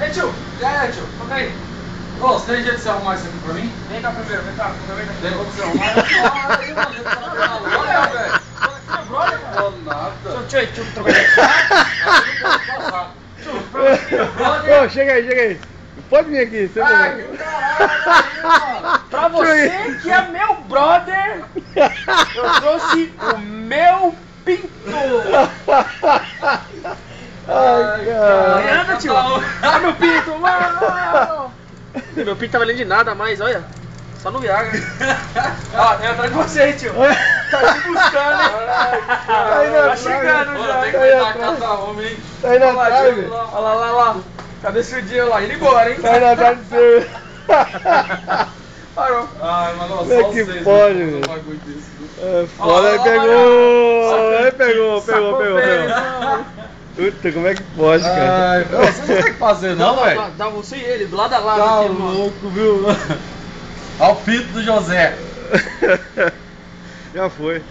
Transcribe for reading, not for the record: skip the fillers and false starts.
Ei, tio. E aí, tio? Toca aí. Ô, você tem jeito de você arrumar isso aqui pra mim? Vem cá primeiro, vem cá. Tem como você arrumar? Olha, velho. Você é brother, cara? Não, nada. Deixa eu trocar de Ô, chega aí. Pode vir aqui, você caralho, mano. Pra você que é meu brother, eu trouxe o meu pinto. Ai, cara. Anda, tio. Olha meu pinto, mano. Meu pinto tá valendo de nada mais, olha. Só no Viagra. Ó, tem atrás de você, tio. Tá te buscando, hein? Tá chegando já. Tem que pegar a casa da homem, hein? Tá indo atrás, velho. Olha lá. Cadê esse dia lá? Indo embora, hein? Tá indo atrás do seu. Parou. Ai, mano, Como é que pode, velho? É foda, aí pegou. Puta, como é que pode, cara? Ai, você não consegue fazer não, velho? Dá você e ele, do lado a lado. Tá aqui, mano. louco, viu? Olha o pinto do José. Já foi.